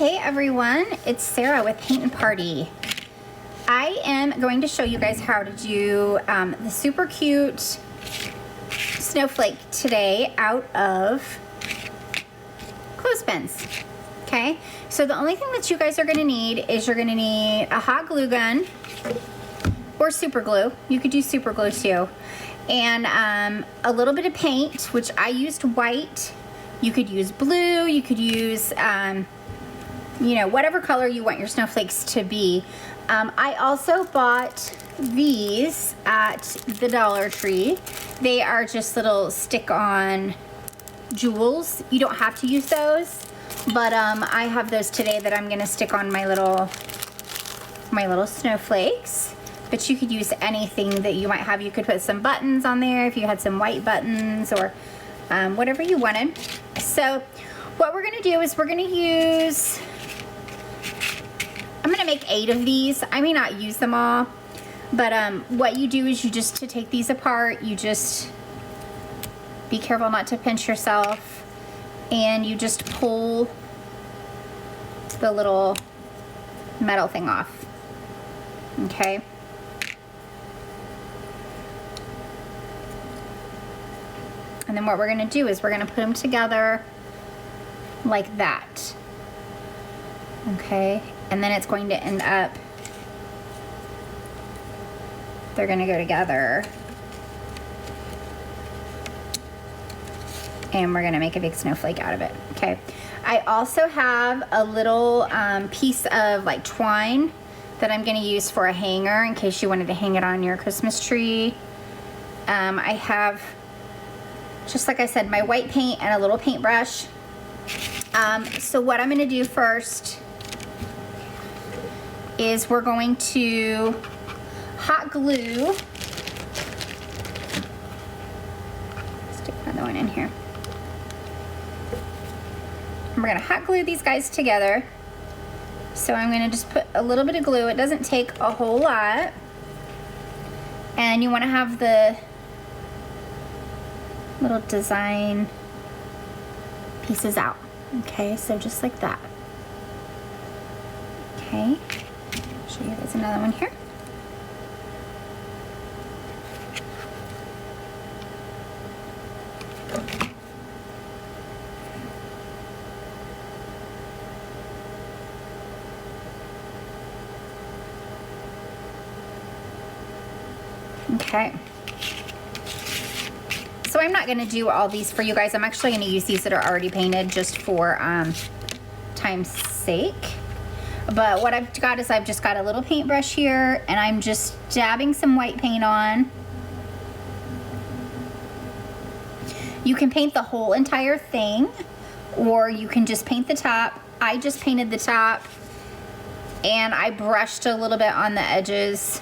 Hey everyone, it's Sarah with Paint and Party. I am going to show you guys how to do the super cute snowflake today out of Clothespins. Okay, so the only thing that you guys are going to need is you're going to need a hot glue gun or super glue. You could do super glue too. And a little bit of paint, which I used white. You could use blue, you could use you know, whatever color you want your snowflakes to be. I also bought these at the Dollar Tree. They are just little stick-on jewels. You don't have to use those, but I have those today that I'm gonna stick on my little snowflakes. But you could use anything that you might have. You could put some buttons on there if you had some white buttons or whatever you wanted. So what we're gonna do is we're gonna use, I'm gonna make 8 of these. I may not use them all, but what you do is you just, to take these apart, you just be careful not to pinch yourself, and you just pull the little metal thing off, okay? And then what we're gonna do is we're gonna put them together like that, okay? And then it's going to end up, they're gonna go together, and we're gonna make a big snowflake out of it, okay? I also have a little piece of like twine that I'm gonna use for a hanger in case you wanted to hang it on your Christmas tree. I have, just like I said, my white paint and a little paintbrush. So what I'm gonna do first is we're going to hot glue, stick another one in here. And we're gonna hot glue these guys together. So I'm gonna just put a little bit of glue. It doesn't take a whole lot. And you wanna have the little design pieces out. Okay, so just like that. Okay, I'll show you guys another one here. Okay. So I'm not gonna do all these for you guys. I'm actually gonna use these that are already painted just for time's sake. But what I've got is I've just got a little paintbrush here, and I'm just dabbing some white paint on. You can paint the whole entire thing, or you can just paint the top. I just painted the top, and I brushed a little bit on the edges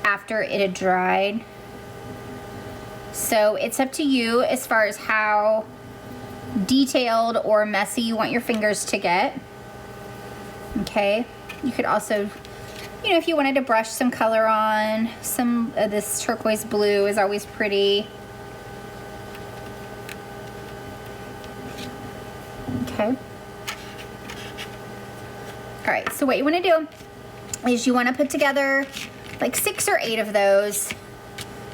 after it had dried. So it's up to you as far as how detailed or messy you want your fingers to get. Okay, you could also, you know, if you wanted to brush some color on, some of this turquoise blue is always pretty. Okay. All right, so what you want to do is you want to put together like 6 or 8 of those,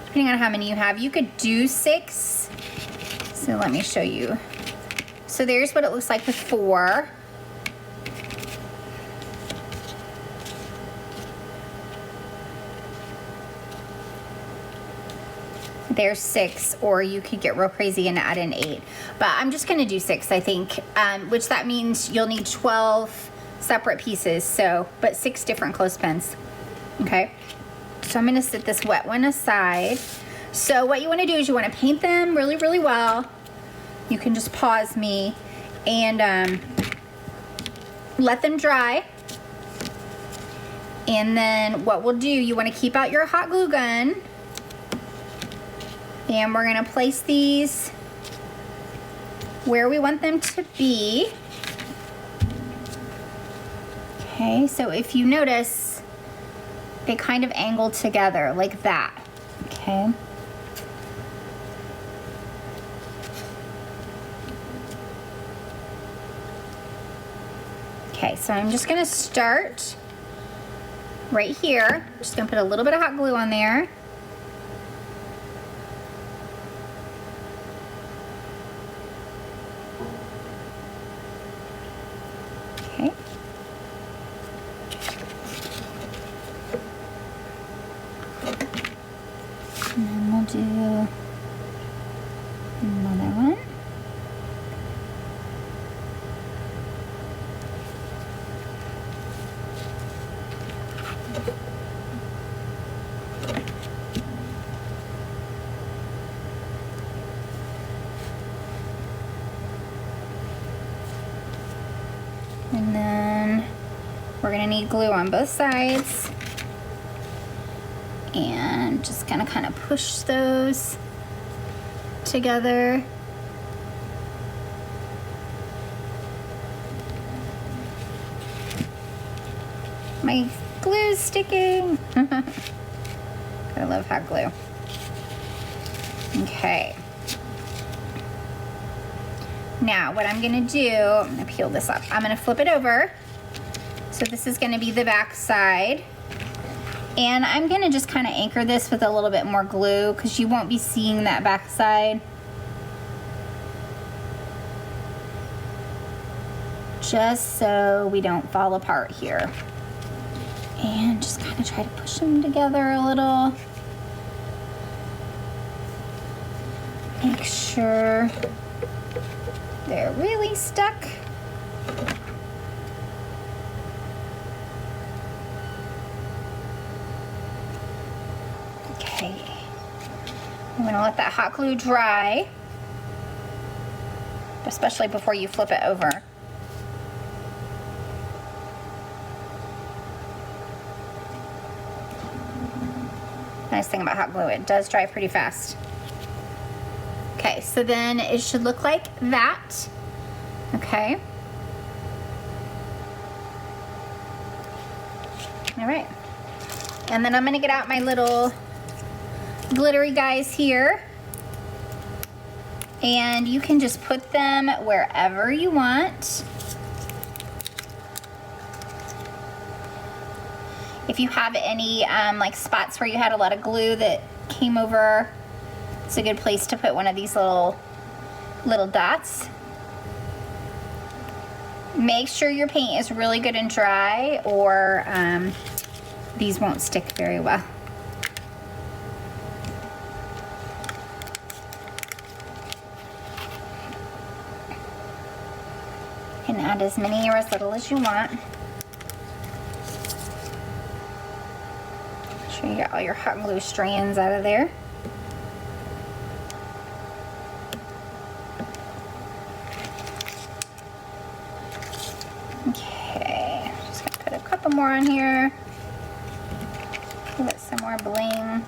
depending on how many you have. You could do 6. So let me show you. So there's what it looks like with 4. There's 6, or you could get real crazy and add in 8. But I'm just gonna do 6, I think, which that means you'll need 12 separate pieces, so, but 6 different clothespins, okay? So I'm gonna set this wet one aside. So what you wanna do is you wanna paint them really, really well. You can just pause me and let them dry. And then what we'll do, you wanna keep out your hot glue gun, and we're gonna place these where we want them to be. Okay, so if you notice, they kind of angle together like that, okay? Okay, so I'm just gonna start right here. Just gonna put a little bit of hot glue on there. Okay. And then we'll do another one. And then we're gonna need glue on both sides. And just gonna kind of push those together. My glue's sticking. I love hot glue. Okay. Now what I'm gonna do, I'm gonna peel this up. I'm gonna flip it over. So this is gonna be the back side. And I'm gonna just kind of anchor this with a little bit more glue because you won't be seeing that back side. Just so we don't fall apart here. And just kind of try to push them together a little. Make sure they're really stuck. Okay, I'm gonna let that hot glue dry, especially before you flip it over. Nice thing about hot glue, it does dry pretty fast. Okay, so then it should look like that. Okay. All right. And then I'm gonna get out my little glittery guys here. And you can just put them wherever you want. If you have any like spots where you had a lot of glue that came over, it's a good place to put one of these little dots. Make sure your paint is really good and dry, or these won't stick very well. You can add as many or as little as you want. Make sure you get all your hot glue strands out of there. Okay, just gonna put a couple more on here. Give it some more bling.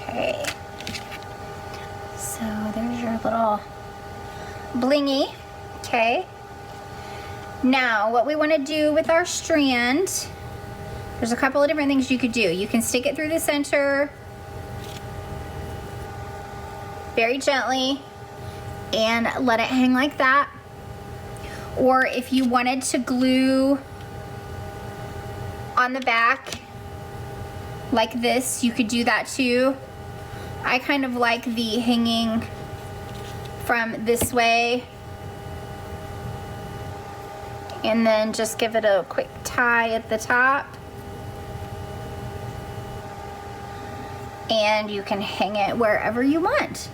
Okay, so there's your little blingy. Okay, now what we want to do with our strand, there's a couple of different things you could do. You can stick it through the center very gently and let it hang like that. Or if you wanted to glue on the back like this, you could do that too. I kind of like the hanging from this way, and then just give it a quick tie at the top. And you can hang it wherever you want.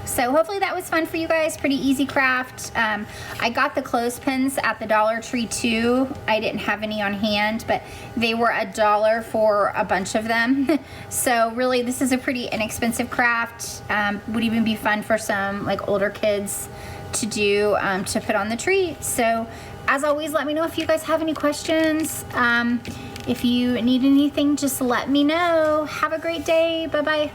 So hopefully that was fun for you guys. Pretty easy craft. I got the clothespins at the Dollar Tree too. I didn't have any on hand, but they were $1 for a bunch of them. So really, this is a pretty inexpensive craft. Would even be fun for some like older kids to do, to put on the tree. So as always, let me know if you guys have any questions. If you need anything, just let me know. Have a great day. Bye-bye.